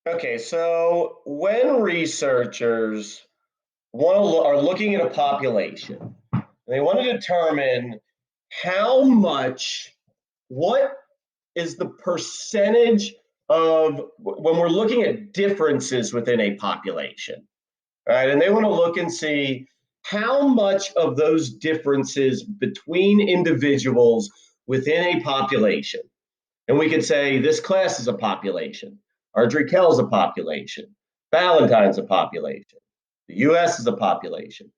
Okay, so when researchers are looking at a population, they want to determine how much, what is the percentage of when we're looking at differences within a population, right? And they want to look and see how much of those differences between individuals within a population. And we could say this class is a population, Ardrey Kell's a population, Valentine's a population, the US is a population.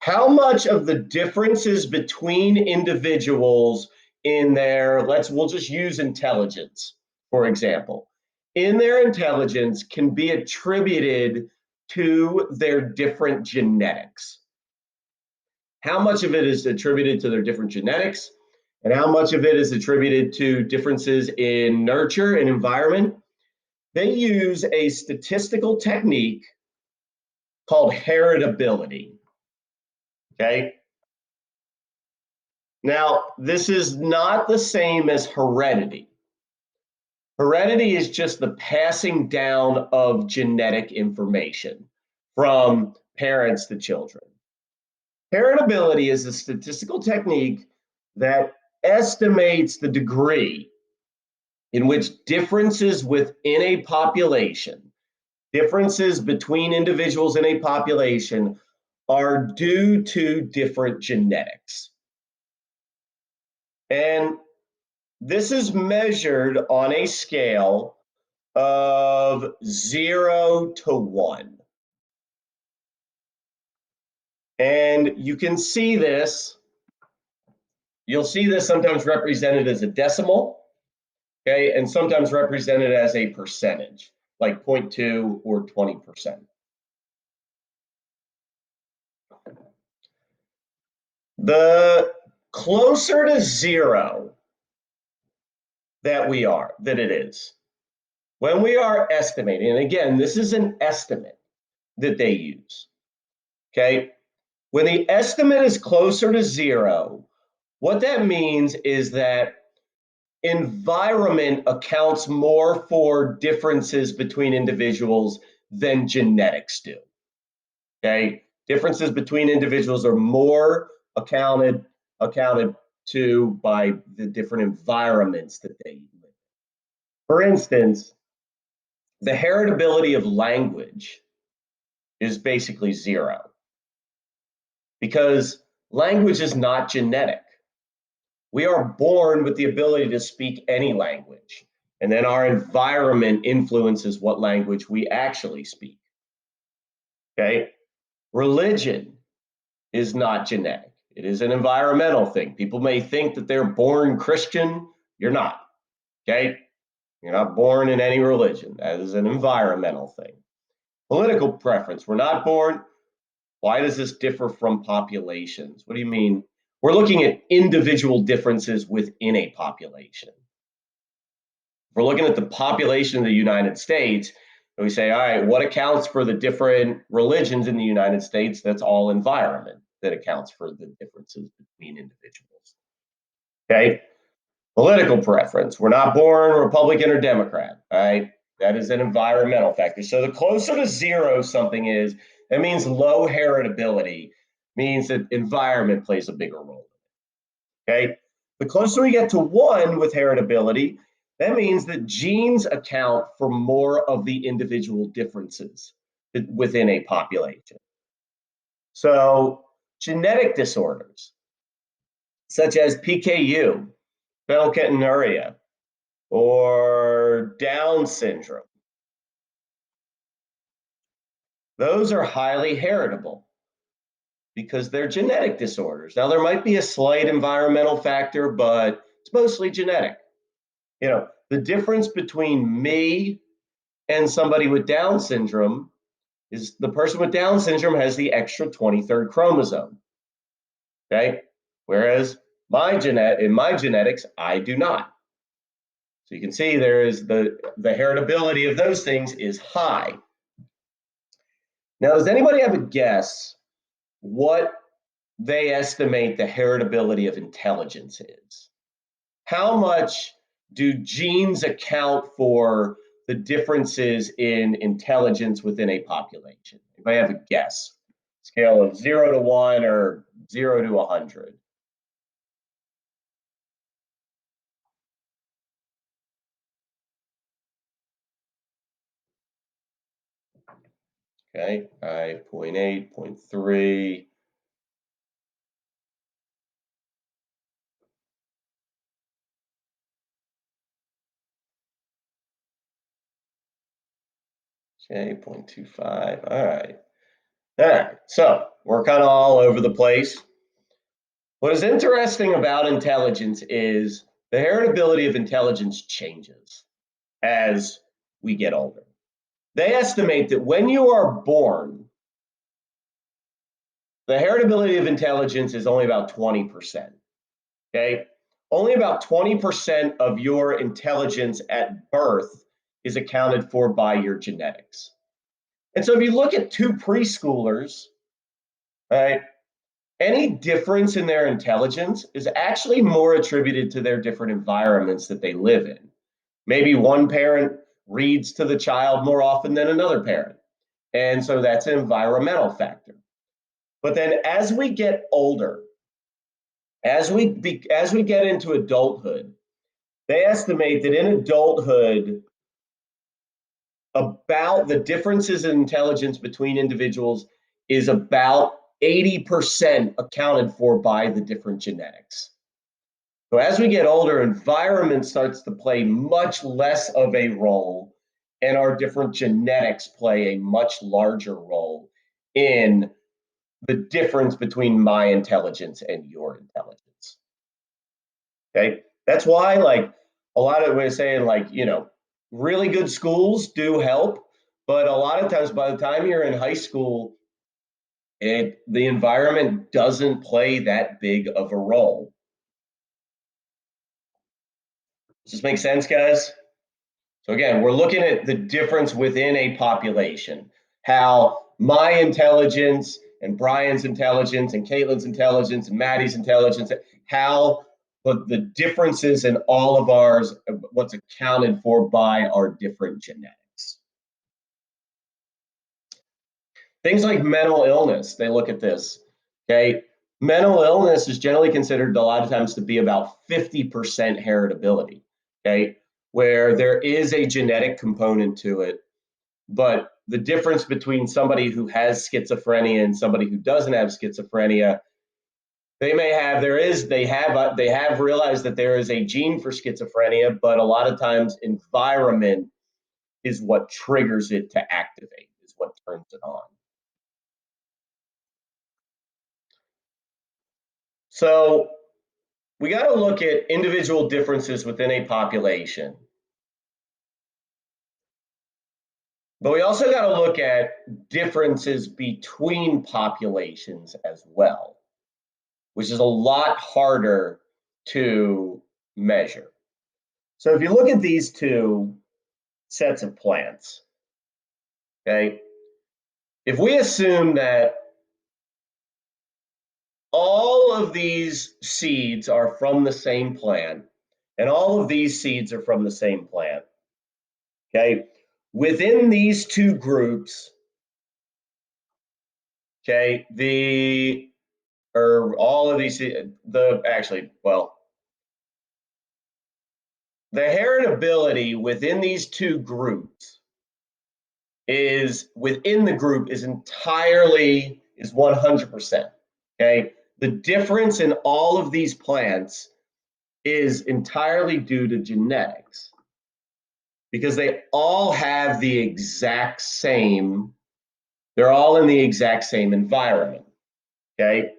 How much of the differences between individuals in we'll just use intelligence, for example, in their intelligence can be attributed to their different genetics? How much of it is attributed to their different genetics, and how much of it is attributed to differences in nurture and environment? They use a statistical technique called heritability. Okay. Now, this is not the same as heredity. Heredity is just the passing down of genetic information from parents to children. Heritability is a statistical technique that estimates the degree in which differences within a population, differences between individuals in a population, are due to different genetics. And this is measured on a scale of 0 to 1. And you can see this, you'll see this sometimes represented as a decimal, okay, and sometimes represented as a percentage, like 0.2 or 20%. The closer to 0 that it is, when we are estimating, and again, this is an estimate that they use, okay? When the estimate is closer to 0, what that means is that environment accounts more for differences between individuals than genetics do. Okay, differences between individuals are more accounted to by the different environments that they live in. For instance, the heritability of language is basically 0 because language is not genetic. We are born with the ability to speak any language, and then our environment influences what language we actually speak. Okay? Religion is not genetic, it is an environmental thing. People may think that they're born Christian. You're not. Okay? You're not born in any religion. That is an environmental thing. Political preference. We're not born. Why does this differ from populations? What do you mean? We're looking at individual differences within a population. If we're looking at the population of the United States, and we say, all right, what accounts for the different religions in the United States? That's all environment that accounts for the differences between individuals. Okay? Political preference. We're not born Republican or Democrat, all right? That is an environmental factor. So the closer to 0 something is, that means low heritability, means that environment plays a bigger role. Okay? The closer we get to 1 with heritability, that means that genes account for more of the individual differences within a population. So genetic disorders, such as PKU, phenylketonuria, or Down syndrome, those are highly heritable because they're genetic disorders. Now, there might be a slight environmental factor, but it's mostly genetic. You know, the difference between me and somebody with Down syndrome is the person with Down syndrome has the extra 23rd chromosome. Okay? Whereas in my genetics, I do not. So you can see there is the heritability of those things is high. Now, does anybody have a guess what they estimate the heritability of intelligence is? How much do genes account for the differences in intelligence within a population? If I have a guess, scale of 0 to 1 or 0 to 100. Okay, 0.8, 0.3. Okay, 0.25. All right. All right. So we're kind of all over the place. What is interesting about intelligence is the heritability of intelligence changes as we get older. They estimate that when you are born, the heritability of intelligence is only about 20%. Okay? Only about 20% of your intelligence at birth is accounted for by your genetics. And so if you look at two preschoolers, right, any difference in their intelligence is actually more attributed to their different environments that they live in. Maybe one parent reads to the child more often than another parent. And so that's an environmental factor. But then as we get older, as we get into adulthood, they estimate that in adulthood, about the differences in intelligence between individuals is about 80% accounted for by the different genetics. So as we get older, environment starts to play much less of a role, and our different genetics play a much larger role in the difference between my intelligence and your intelligence. Okay. That's why, like, a lot of we're saying, like, really good schools do help, but a lot of times by the time you're in high school, the environment doesn't play that big of a role. Does this make sense, guys? So again, we're looking at the difference within a population, how my intelligence and Brian's intelligence and Caitlin's intelligence and Maddie's intelligence, how the differences in all of ours, what's accounted for by our different genetics. Things like mental illness, they look at this, okay? Mental illness is generally considered a lot of times to be about 50% heritability, okay? Where there is a genetic component to it, but the difference between somebody who has schizophrenia and somebody who doesn't have schizophrenia, they have realized that there is a gene for schizophrenia, but a lot of times environment is what triggers it to activate, is what turns it on. So we got to look at individual differences within a population. But we also got to look at differences between populations as well, which is a lot harder to measure. So if you look at these two sets of plants, okay, if we assume that all of these seeds are from the same plant and all of these seeds are from the same plant, okay, within these two groups, okay, all of these, the heritability within these two groups is 100%. Okay. The difference in all of these plants is entirely due to genetics because they all have the exact same, they're all in the exact same environment. Okay.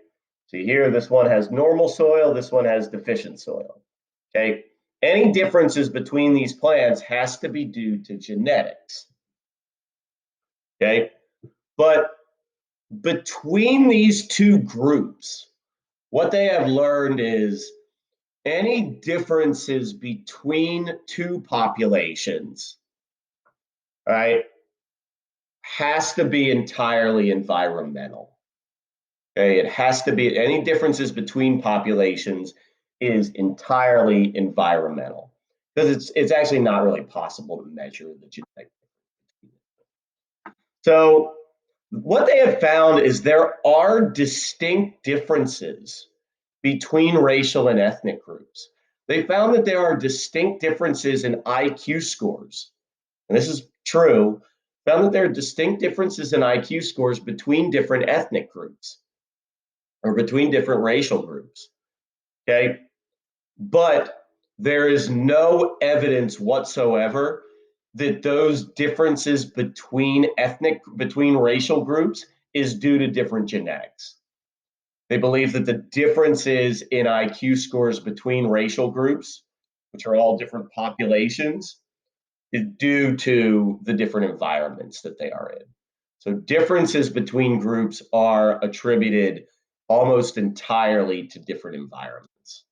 See here, this one has normal soil, this one has deficient soil. Okay. Any differences between these plants has to be due to genetics. Okay. But between these two groups, what they have learned is any differences between two populations, right, has to be entirely environmental. Okay, it has to be, any differences between populations is entirely environmental. because it's actually not really possible to measure the genetic. So what they have found is there are distinct differences between racial and ethnic groups. They found that there are distinct differences in IQ scores. And this is true, found that there are distinct differences in IQ scores between different ethnic groups or between different racial groups. Okay. But there is no evidence whatsoever that those differences between racial groups is due to different genetics. They believe that the differences in IQ scores between racial groups, which are all different populations, is due to the different environments that they are in. So differences between groups are attributed almost entirely to different environments.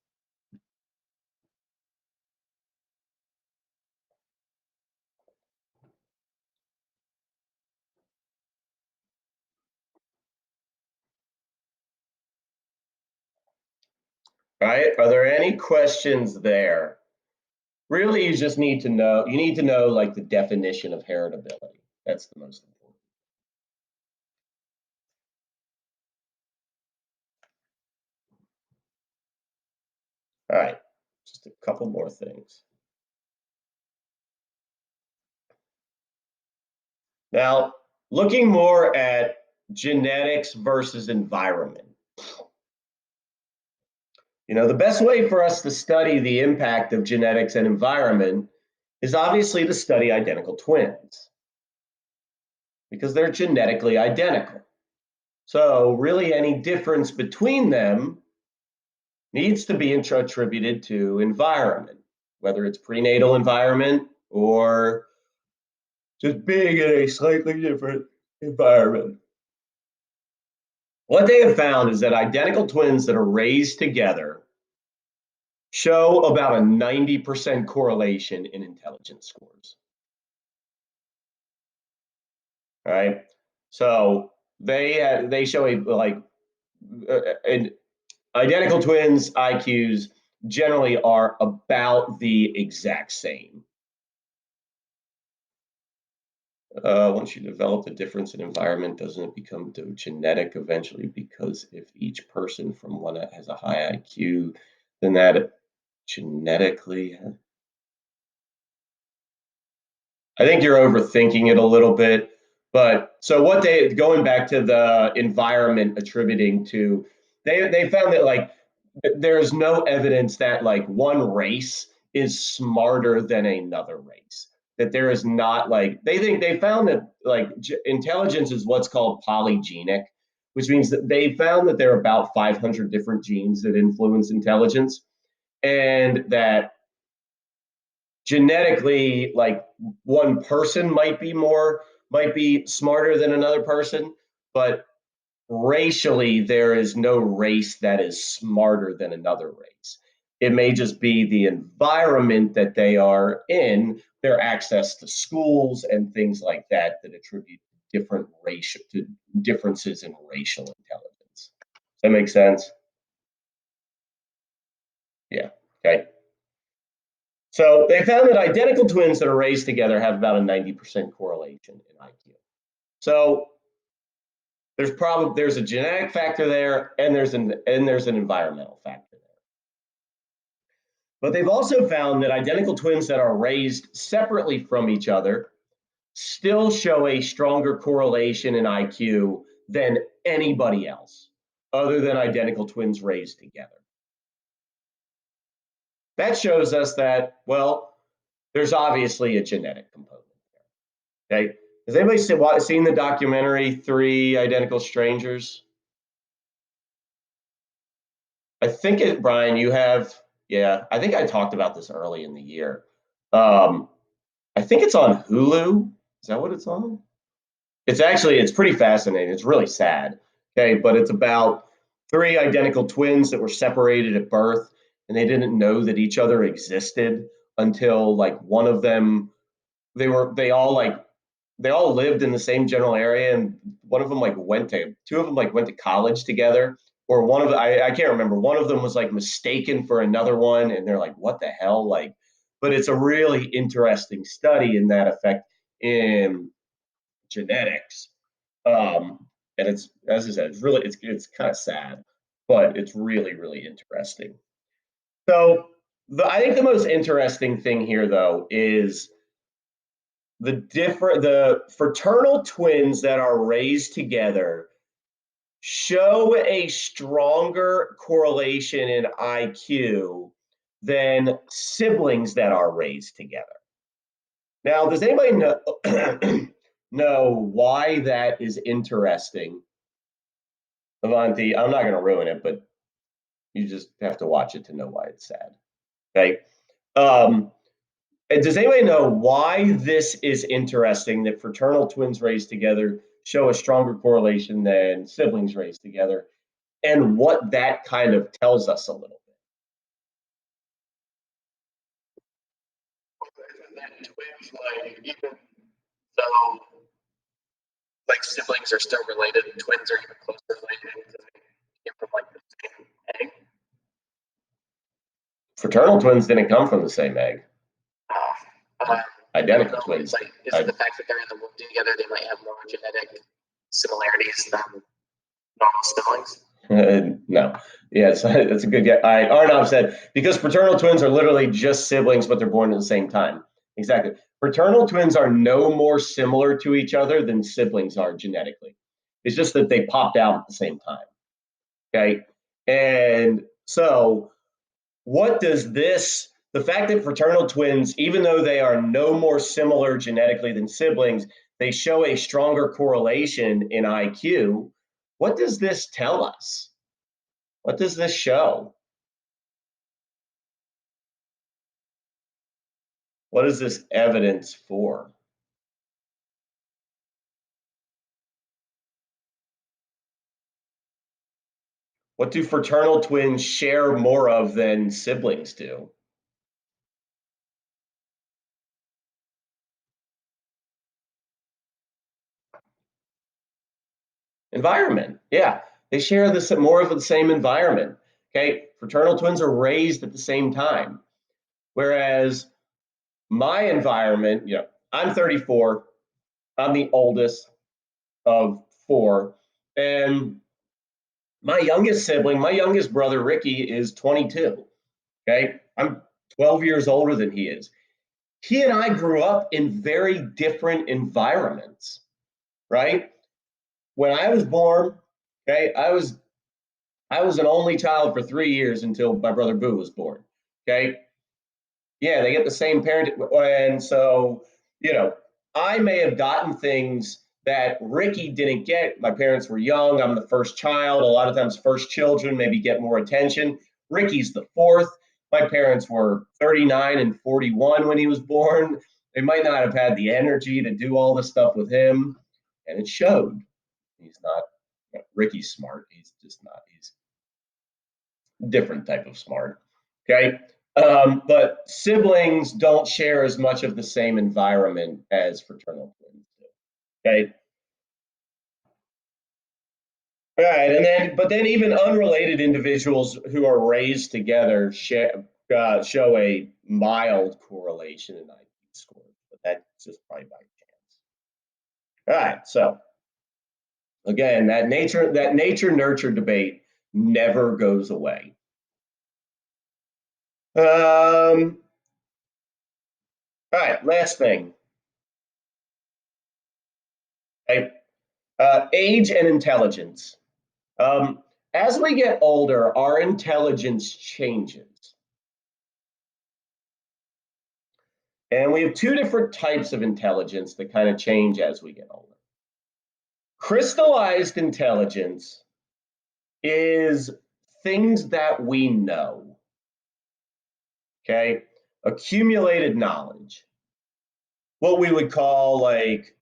Right? Are there any questions there? Really, you just need to know, you need to know like the definition of heritability. That's the most important. All right, just a couple more things. Now, looking more at genetics versus environment. The best way for us to study the impact of genetics and environment is obviously to study identical twins because they're genetically identical. So, really, any difference between them needs to be attributed to environment, whether it's prenatal environment or just being in a slightly different environment. What they have found is that identical twins that are raised together show about a 90% correlation in intelligence scores. All right. So they show a like an identical twins IQs generally are about the exact same. Once you develop the difference in environment, doesn't it become genetic eventually? Because if each person from one has a high IQ, then that genetically. I think you're overthinking it a little bit. But so what they going back to the environment attributing to, they found that like there's no evidence that like one race is smarter than another race. That there is not like they think they found that like intelligence is what's called polygenic, which means that they found that there are about 500 different genes that influence intelligence, and that genetically like one person might be smarter than another person, but racially there is no race that is smarter than another race. It may just be the environment that they are in, their access to schools and things like that that attribute different racial to differences in racial intelligence. Does that make sense? Yeah. Okay. So they found that identical twins that are raised together have about a 90% correlation in IQ. So there's a genetic factor there, and there's an environmental factor there. But they've also found that identical twins that are raised separately from each other still show a stronger correlation in IQ than anybody else, other than identical twins raised together. That shows us that, well, there's obviously a genetic component there. Okay. Has anybody seen the documentary Three Identical Strangers? I think it, Brian, you have. Yeah, I think I talked about this early in the year. Um, I think it's on Hulu. Is that what it's on? It's pretty fascinating. It's really sad. Okay, but it's about three identical twins that were separated at birth, and they didn't know that each other existed until like one of them. They all lived in the same general area, and one of them like went to two of them like went to college together, or I can't remember. One of them was like mistaken for another one, and they're like, what the hell, like. but it's a really interesting study in that effect in genetics. And it's, as I said, it's kind of sad, but it's really interesting. So I think the most interesting thing here, though, is the fraternal twins that are raised together show a stronger correlation in IQ than siblings that are raised together. Now, does anybody know why that is interesting? Avanti, I'm not going to ruin it, but you just have to watch it to know why it's sad. Okay. And does anybody know why this is interesting that fraternal twins raised together show a stronger correlation than siblings raised together, and what that kind of tells us a little bit? Twins, like even though like siblings are still related, twins are even closer related because they came from like the same egg. Fraternal twins didn't come from the same egg. Identical twins. Like, is it the fact that they're in the womb together, they might have more genetic similarities than normal siblings? No. Yes, that's a good guess. Arnav said, because fraternal twins are literally just siblings, but they're born at the same time. Exactly. Fraternal twins are no more similar to each other than siblings are genetically. It's just that they popped out at the same time. Okay. And so, what does this, the fact that fraternal twins, even though they are no more similar genetically than siblings, they show a stronger correlation in IQ. What does this tell us? What does this show? What is this evidence for? What do fraternal twins share more of than siblings do? Environment. Yeah, they share this more of the same environment. Okay, fraternal twins are raised at the same time, whereas my environment, I'm 34. I'm the oldest of four, and my youngest sibling, my youngest brother Ricky, is 22. Okay, I'm 12 years older than he is. He and I grew up in very different environments, right? When I was born, okay, I was an only child for 3 years until my brother Boo was born. Okay. Yeah, they get the same parent. And so, you know, I may have gotten things that Ricky didn't get. My parents were young. I'm the first child. A lot of times, first children maybe get more attention. Ricky's the fourth. My parents were 39 and 41 when he was born. They might not have had the energy to do all this stuff with him. And it showed. He's not, Ricky's smart. He's just not. He's different type of smart. Okay. But siblings don't share as much of the same environment as fraternal twins do. Okay. All right. But then even unrelated individuals who are raised together show a mild correlation in IQ scores, but that's just probably by chance. All right. So again, that nature nurture debate never goes away. All right, last thing. Okay. Age and intelligence. As we get older, our intelligence changes. And we have two different types of intelligence that kind of change as we get older. Crystallized intelligence is things that we know. Okay. Accumulated knowledge. What we would call like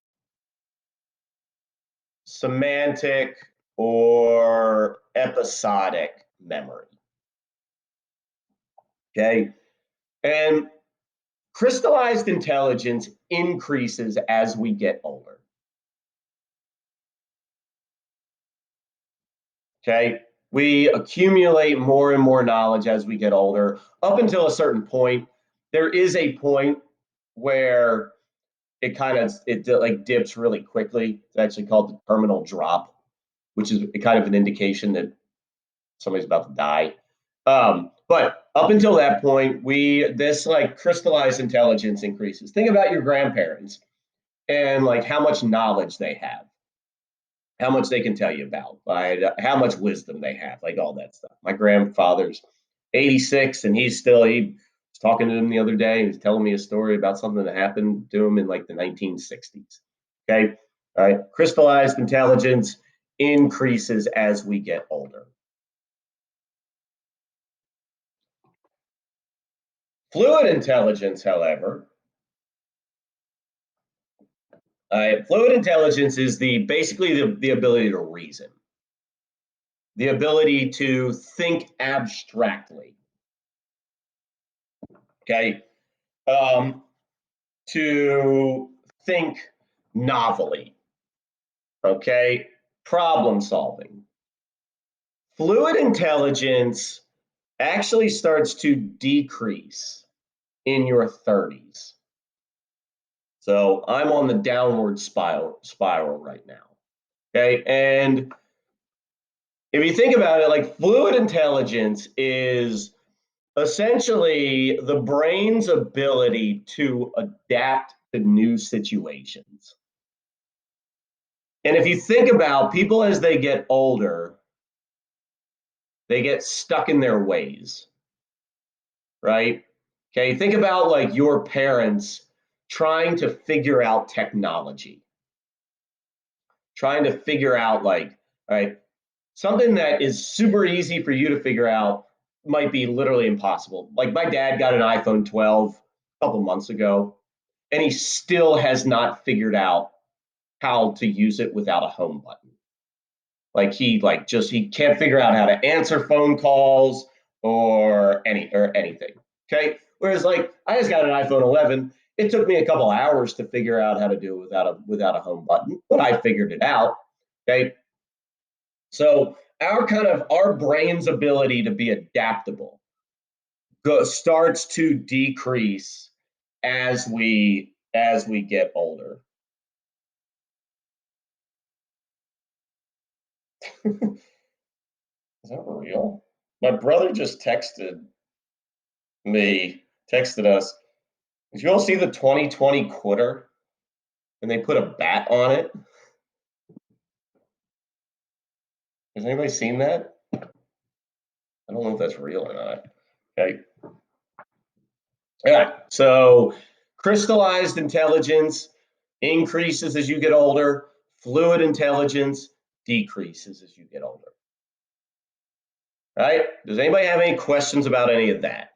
semantic or episodic memory. Okay. And crystallized intelligence increases as we get older. Okay. We accumulate more and more knowledge as we get older, up until a certain point. There is a point where it like dips really quickly. It's actually called the terminal drop, which is kind of an indication that somebody's about to die. But up until that point, this like crystallized intelligence increases. Think about your grandparents and like how much knowledge they have, how much they can tell you about, right? How much wisdom they have, like all that stuff. My grandfather's 86, and he was talking to him the other day. He was telling me a story about something that happened to him in like the 1960s. Okay, all right. Crystallized intelligence increases as we get older. Fluid intelligence, however, fluid intelligence is basically the ability to reason, the ability to think abstractly. Okay, to think novelly. Okay, problem solving. Fluid intelligence actually starts to decrease in your 30s. So I'm on the downward spiral right now. Okay, and if you think about it, like fluid intelligence is essentially the brain's ability to adapt to new situations. And if you think about people as they get older, they get stuck in their ways, right? Okay, think about like your parents trying to figure out technology, trying to figure out like, right, something that is super easy for you to figure out might be literally impossible. Like my dad got an iPhone 12 a couple months ago, and he still has not figured out how to use it without a home button. Like he can't figure out how to answer phone calls or anything. Okay. Whereas like I just got an iPhone 11. It took me a couple hours to figure out how to do it without a home button, but I figured it out. Okay. So our brain's ability to be adaptable starts to decrease as we get older. Is that real? My brother just texted us. Did you all see the 2020 quarter? And they put a bat on it? Has anybody seen that? I don't know if that's real or not. Okay. Yeah. So crystallized intelligence increases as you get older. Fluid intelligence decreases as you get older. All right. Does anybody have any questions about any of that?